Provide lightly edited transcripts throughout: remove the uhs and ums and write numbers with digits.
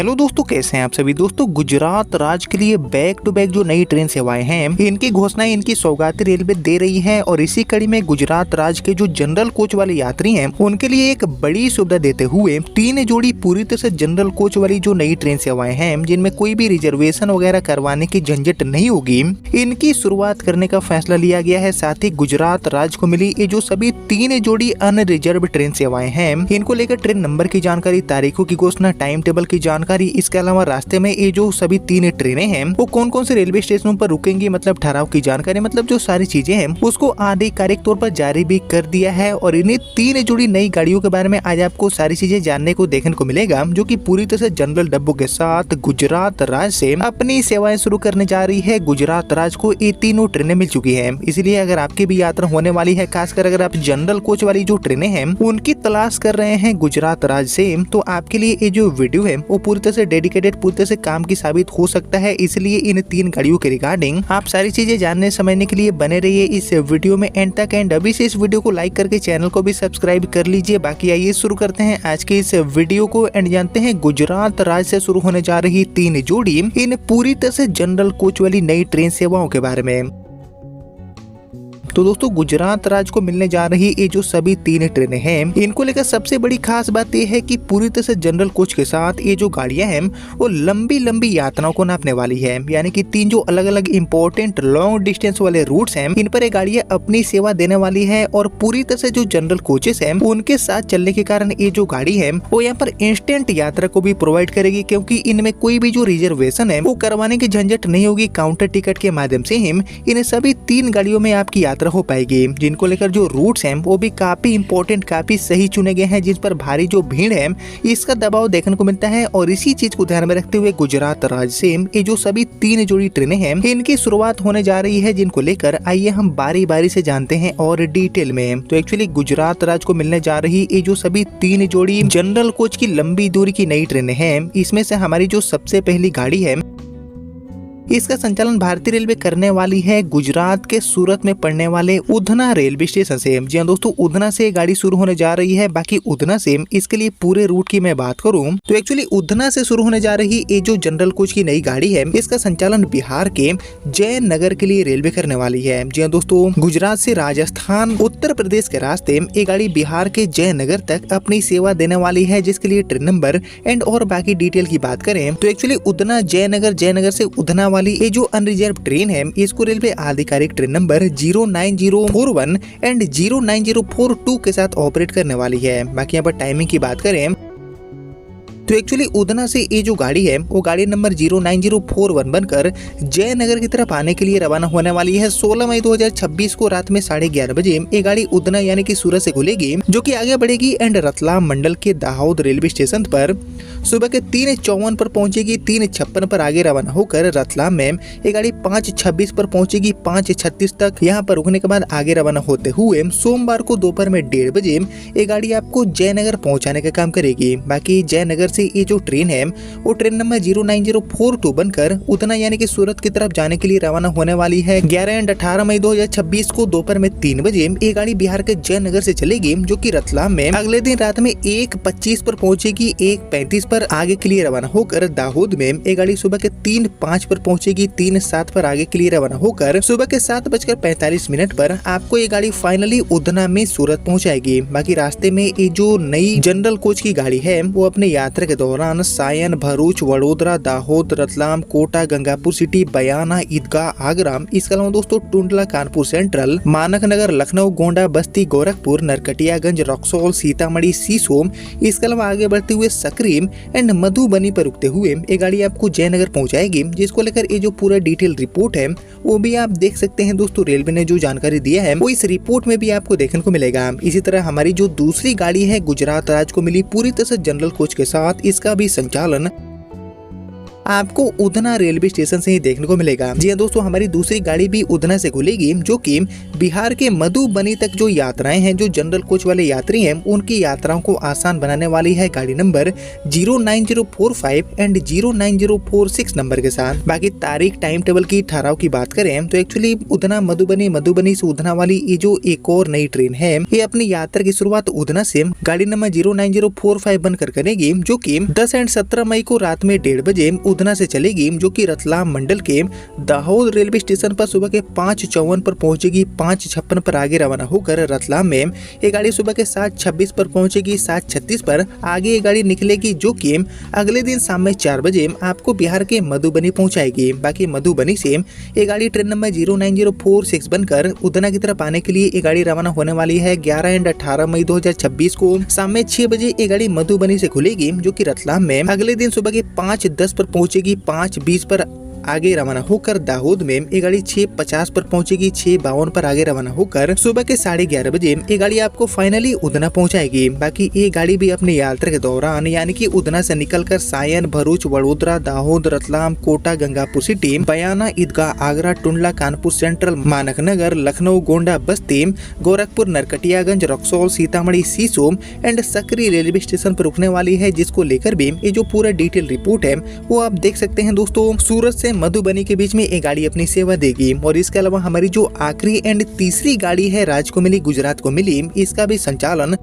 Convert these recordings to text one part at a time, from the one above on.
Hello दोस्तों, कैसे हैं आप सभी। दोस्तों, गुजरात राज्य के लिए बैक टू बैक जो नई ट्रेन सेवाएं हैं, इनकी घोषणाएं इनकी सौगाती रेलवे दे रही है और इसी कड़ी में गुजरात राज्य के जो जनरल कोच वाले यात्री हैं उनके लिए एक बड़ी सुविधा देते हुए 3 जोड़ी पूरी तरह से जनरल कोच वाली जो नई ट्रेन सेवाएं हैं, जिनमें कोई भी रिजर्वेशन वगैरह करवाने की झंझट नहीं होगी, इनकी शुरुआत करने का फैसला लिया गया है। साथ ही गुजरात राज्य को मिली ये जो सभी 3 जोड़ी अनरिजर्व ट्रेन सेवाएं हैं, इनको लेकर ट्रेन नंबर की जानकारी, तारीखों की घोषणा, टाइम टेबल की जानकारी, इसके अलावा रास्ते में ये जो सभी 3 ट्रेनें हैं वो कौन कौन से रेलवे स्टेशनों पर रुकेंगी, मतलब ठहराव की जानकारी, मतलब जो सारी चीजें हैं उसको आधिकारिक तौर पर जारी भी कर दिया है। और इन्हीं 3 जोड़ी नई गाड़ियों के बारे में आज आपको सारी चीजें जानने को देखने को मिलेगा, जो कि पूरी तरह से जनरल डब्बों के साथ गुजरात राज्य से अपनी सेवाएं शुरू करने जा रही है। गुजरात राज्य को ये 3 ट्रेनें मिल चुकी है, इसलिए अगर आपकी भी यात्रा होने वाली है, खासकर अगर आप जनरल कोच वाली जो ट्रेनें हैं उनकी तलाश कर रहे हैं गुजरात राज्य से, तो आपके लिए ये जो वीडियो है वो पूरी तरह से डेडिकेटेड, पूरी तरह से काम की साबित हो सकता है। इसलिए इन 3 गाड़ियों के रिगार्डिंग आप सारी चीजें जानने समझने के लिए बने रहिए इस वीडियो में एंड तक। एंड अभी से इस वीडियो को लाइक करके चैनल को भी सब्सक्राइब कर लीजिए। बाकी आइए शुरू करते हैं आज के इस वीडियो को एंड जानते हैं गुजरात राज्य से शुरू होने जा रही 3 जोड़ी इन पूरी तरह से जनरल कोच वाली नई ट्रेन सेवाओं के बारे में। तो दोस्तों, गुजरात राज्य को मिलने जा रही ये जो सभी 3 ट्रेनें हैं, इनको लेकर सबसे बड़ी खास बात यह है कि पूरी तरह से जनरल कोच के साथ ये जो गाड़ियां हैं वो लंबी लंबी यात्राओं को नापने वाली है। यानी कि 3 जो अलग अलग इंपॉर्टेंट लॉन्ग डिस्टेंस वाले रूट्स हैं, इन पर ये गाड़ियां अपनी सेवा देने वाली है। और पूरी तरह से जो जनरल कोचेस हैं उनके साथ चलने के कारण ये जो गाड़ी है वो यहाँ पर इंस्टेंट यात्रा को भी प्रोवाइड करेगी, क्योंकि इनमें कोई भी जो रिजर्वेशन है वो करवाने की झंझट नहीं होगी। काउंटर टिकट के माध्यम से ही इन सभी 3 गाड़ियों में आपकी यात्रा हो पाएगी, जिनको लेकर जो रूट्स हैं वो भी काफी इंपॉर्टेंट, काफी सही चुने गए हैं, जिस पर भारी जो भीड़ है इसका दबाव देखने को मिलता है। और इसी चीज को ध्यान में रखते हुए गुजरात राज्य से ये जो सभी 3 जोड़ी ट्रेनें हैं इनकी शुरुआत होने जा रही है, जिनको लेकर आइए हम बारी बारी से जानते हैं और डिटेल में। तो एक्चुअली गुजरात राज्य को मिलने जा रही ये जो सभी 3 जोड़ी जनरल कोच की लंबी दूरी की नई ट्रेनें हैं, इसमें से हमारी जो सबसे पहली गाड़ी है इसका संचालन भारतीय रेलवे करने वाली है गुजरात के सूरत में पड़ने वाले उधना रेलवे स्टेशन से। जी हाँ दोस्तों, उधना से गाड़ी शुरू होने जा रही है। बाकी उधना से इसके लिए पूरे रूट की मैं बात करूं तो एक्चुअली उधना से शुरू होने जा रही ये जो जनरल कोच की नई गाड़ी है, इसका संचालन बिहार के जयनगर के लिए रेलवे करने वाली है। जी हाँ दोस्तों, गुजरात से राजस्थान उत्तर प्रदेश के रास्ते ये गाड़ी बिहार के जयनगर तक अपनी सेवा देने वाली है, जिसके लिए ट्रेन नंबर एंड और बाकी डिटेल की बात करें तो एक्चुअली उधना जयनगर, जयनगर से उधना ये जो अनरिजर्व ट्रेन है इसको रेलवे आधिकारिक ट्रेन नंबर 09041 एंड 09042 के साथ ऑपरेट करने वाली है। बाकी यहाँ पर टाइमिंग की बात करें तो एक्चुअली उधना से ये जो गाड़ी है वो गाड़ी नंबर 09041 बनकर जयनगर की तरफ आने के लिए रवाना होने वाली है। 16 मई 2026 को रात में 11:30 बजे ये गाड़ी उधना यानी कि सूरत से खुलेगी, जो कि आगे बढ़ेगी एंड रतलाम मंडल के दाहोद रेलवे स्टेशन पर सुबह के 3:54 पर पहुंचेगी। 3:56 पर आगे रवाना होकर रतलाम में ये गाड़ी 5:26 पर पहुंचेगी। 5:36 तक यहाँ पर रुकने के बाद आगे रवाना होते हुए सोमवार को दोपहर में 1:30 बजे ये गाड़ी आपको जयनगर पहुंचाने का काम करेगी। बाकी जयनगर से ये जो ट्रेन है वो ट्रेन नंबर 09042 बनकर उधना यानी कि सूरत की तरफ जाने के लिए रवाना होने वाली है। 11 एंड 18 मई 2026 को दोपहर में 3 बजे ये गाड़ी बिहार के जयनगर से चलेगी, जो कि रतलाम में अगले दिन रात में 1:25 पर पहुंचेगी। 1:35 पर आगे के लिए रवाना होकर दाहोद में ये गाड़ी सुबह के 3:05 पर पहुंचेगी। 3:07 पर आगे के लिए रवाना होकर सुबह के 7:45 पर आपको ये गाड़ी फाइनली उधना में सूरत पहुंचाएगी। बाकी रास्ते में ये जो नई जनरल कोच की गाड़ी है वो अपने यात्रा के दौरान सायन, भरूच, वडोदरा, दाहोद, रतलाम, कोटा, गंगापुर सिटी, बयाना, ईदगाह, आगरा, इसके अलावा दोस्तों टुंडला, कानपुर सेंट्रल, मानक नगर, लखनऊ, गोंडा, बस्ती, गोरखपुर, नरकटियागंज, रक्सौल, सीतामढ़ी, सीसोम, इसके अलावा आगे बढ़ते हुए सकरीम एंड मधुबनी पर रुकते हुए ये गाड़ी आपको जयनगर पहुंचाएगी, जिसको लेकर ये जो पूरा डिटेल रिपोर्ट है वो भी आप देख सकते हैं। दोस्तों, रेलवे ने जो जानकारी दिया है वो इस रिपोर्ट में भी आपको देखने को मिलेगा। इसी तरह हमारी जो दूसरी गाड़ी है गुजरात राज्य को मिली पूरी तरह से जनरल कोच के साथ, इसका भी संचालन आपको उधना रेलवे स्टेशन से ही देखने को मिलेगा। जी हाँ दोस्तों, हमारी दूसरी गाड़ी भी उधना से खुलेगी, जो कि बिहार के मधुबनी तक जो यात्राएं हैं, जो जनरल कोच वाले यात्री हैं, उनकी यात्राओं को आसान बनाने वाली है। गाड़ी नंबर 09045 एंड 09046 नंबर के साथ। बाकी तारीख टाइम टेबल की ठहराव की बात करें तो एक्चुअली उधना मधुबनी, मधुबनी से उधना वाली ये जो एक और नई ट्रेन है, ये अपनी यात्रा की शुरुआत उधना से गाड़ी नंबर 09045 बनकर करेगी, जो कि 10 एंड 17 मई को रात में 1:30 बजे उधना से चलेगी, जो कि रतलाम मंडल के दाहोद रेलवे स्टेशन पर सुबह के 5:54 पर पहुंचेगी। 5:56 पर आगे रवाना होकर रतलाम में ये गाड़ी सुबह के 7:26 पर पहुंचेगी। 7:36 पर आगे ये गाड़ी निकलेगी, जो कि अगले दिन शाम में 4 बजे आपको बिहार के मधुबनी पहुंचाएगी। बाकी मधुबनी से ये गाड़ी ट्रेन नंबर 09046 बनकर उधना की तरफ आने के लिए ये गाड़ी रवाना होने वाली है। 11 एंड 18 मई 2026 को शाम में 6 बजे ये गाड़ी मधुबनी से खुलेगी, जो कि रतलाम में अगले दिन सुबह के 5:10 पर पहुंचेगी। 5:20 पर आगे रवाना होकर दाहोद में ये गाड़ी 6:50 पर पहुंचेगी। 6:52 पर आगे रवाना होकर सुबह के 11:30 बजे ये गाड़ी आपको फाइनली उधना पहुंचाएगी। बाकी ये गाड़ी भी अपनी यात्रा के दौरान यानी कि उधना से निकलकर सायन, भरूच, वडोदरा, दाहोद, रतलाम, कोटा, गंगापुर सिटी, बयाना, ईदगाह, आगरा, टुंडला, कानपुर सेंट्रल, मानक नगर, लखनऊ, गोंडा, बस्ती, गोरखपुर, नरकटियागंज, रक्सौल, सीतामढ़ी, सीसो एंड सकरी रेलवे स्टेशन पर रुकने वाली है, जिसको लेकर भी ये जो पूरा डिटेल रिपोर्ट है वो आप देख सकते हैं दोस्तों। सूरत से मधुबनी के बीच में एक गाड़ी अपनी सेवा देगी। और इसके अलावा हमारी जो आखिरी एंड तीसरी गाड़ी है राज्य को मिली, गुजरात को मिली, इसका भी संचालन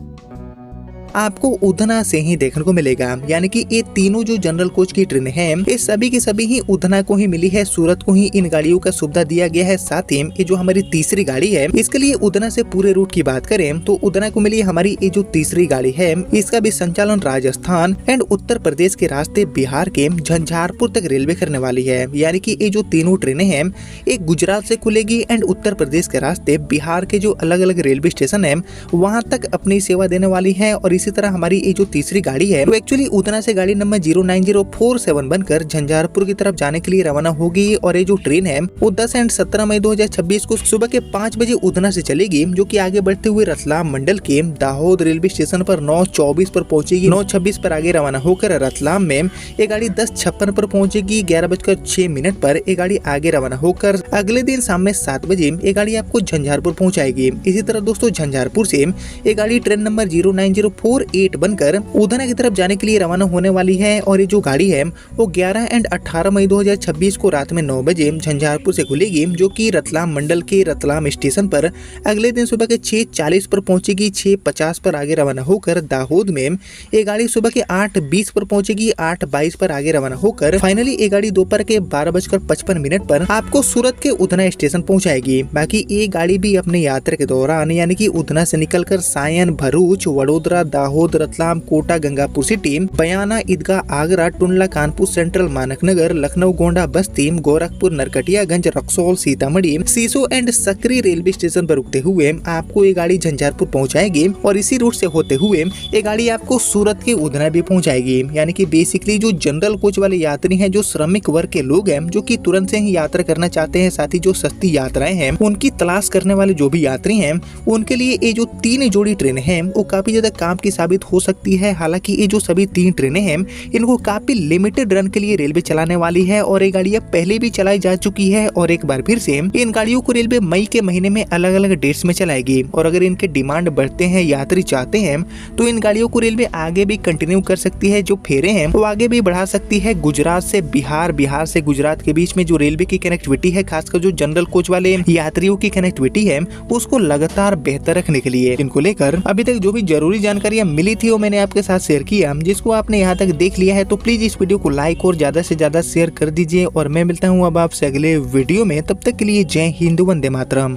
आपको उधना से ही देखने को मिलेगा। यानी कि ये तीनों जो जनरल कोच की ट्रेन है, ये सभी की सभी ही उधना को ही मिली है। सूरत को ही इन गाड़ियों का सुविधा दिया गया है। साथ ही ये जो हमारी तीसरी गाड़ी है, इसके लिए उधना से पूरे रूट की बात करें तो उधना को मिली हमारी ये जो तीसरी गाड़ी है, इसका भी संचालन राजस्थान एंड उत्तर प्रदेश के रास्ते बिहार के झंझारपुर तक रेलवे करने वाली है। यानी कि ये जो तीनों ट्रेनें हैं, एक गुजरात से खुलेगी एंड उत्तर प्रदेश के रास्ते बिहार के जो अलग अलग रेलवे स्टेशन है वहाँ तक अपनी सेवा देने वाली है। और इसी तरह हमारी ये जो तीसरी गाड़ी है वो एक्चुअली उधना से गाड़ी नंबर 09047 बनकर झंझारपुर की तरफ जाने के लिए रवाना होगी। और ये जो ट्रेन है वो 10 एंड 17 मई 2026 को सुबह के 5 बजे उधना से चलेगी, जो कि आगे बढ़ते हुए रतलाम मंडल के दाहोद रेलवे स्टेशन पर 9:24 पर पहुंचेगी। 9:26 पर आगे रवाना होकर रतलाम में ये गाड़ी 10:56 पर पहुंचेगी। 11:06 पर ये गाड़ी आगे रवाना होकर अगले दिन शाम में 7 बजे ये गाड़ी आपको झंझारपुर पहुंचाएगी। इसी तरह दोस्तों झंझारपुर से ये गाड़ी ट्रेन नंबर 09048 बनकर उधना की तरफ जाने के लिए रवाना होने वाली है। और ये जो गाड़ी है वो 11 एंड 18 मई 2026 को रात में 9 बजे झंझारपुर से खुलेगी, जो कि रतलाम मंडल के रतलाम स्टेशन पर अगले दिन सुबह के 6:40 पर पहुंचेगी। 6:50 पर आगे रवाना होकर दाहोद में ये गाड़ी सुबह के 8:20 पर पहुंचेगी। 8:22 पर आगे रवाना होकर फाइनली ये गाड़ी दोपहर के 12:55 पर आपको सूरत के उधना स्टेशन पहुंचाएगी। बाकी ये गाड़ी भी अपनी यात्रा के दौरान यानी कि उधना से निकलकर सायन, भरूच, वडोदरा, दाहोद, रतलाम, कोटा, गंगापुर सिटी, बयाना, ईदगाह, आगरा, टुंडला, कानपुर सेंट्रल, मानक नगर, लखनऊ, गोंडा, बस्ती, गोरखपुर, नरकटियागंज, रक्सौल, सीतामढ़ी, सीसो एंड सकरी रेलवे स्टेशन पर रुकते हुए आपको ये गाड़ी झंझारपुर पहुंचाएगी। और इसी रूट से होते हुए ये गाड़ी आपको सूरत के उधना भी पहुंचाएगी। यानी कि बेसिकली जो जनरल कोच वाले यात्री हैं, जो श्रमिक वर्ग के लोग हैं, जो कि तुरंत से ही यात्रा करना चाहते हैं, साथ ही जो सस्ती यात्राएं हैं उनकी तलाश करने वाले जो भी यात्री हैं, उनके लिए ये जो 3 जोड़ी ट्रेन है वो काफी ज्यादा काम की साबित हो सकती है। हालांकि ये जो सभी 3 ट्रेनें हैं इनको काफी लिमिटेड रन के लिए रेलवे चलाने वाली है। और ये गाड़ियां पहले भी चलाई जा चुकी है और एक बार फिर से इन गाड़ियों को रेलवे मई के महीने में अलग अलग डेट्स में चलाएगी। और अगर इनके डिमांड बढ़ते हैं, यात्री चाहते हैं, तो इन गाड़ियों को रेलवे आगे भी कंटिन्यू कर सकती है। जो फेरे हैं वो आगे भी बढ़ा सकती है। गुजरात से बिहार, बिहार से गुजरात के बीच में जो रेलवे की कनेक्टिविटी है, खासकर जो जनरल कोच वाले यात्रियों की कनेक्टिविटी है, उसको लगातार बेहतर रखने के लिए इनको लेकर अभी तक जो भी जरूरी जानकारियां मिली थी वो मैंने आपके साथ शेयर किया। जिसको आपने यहाँ तक देख लिया है तो प्लीज इस वीडियो को लाइक और ज्यादा से ज्यादा शेयर कर दीजिए। और मैं मिलता हूँ अब आपसे अगले वीडियो में, तब तक के लिए जय हिंद, वंदे मातरम।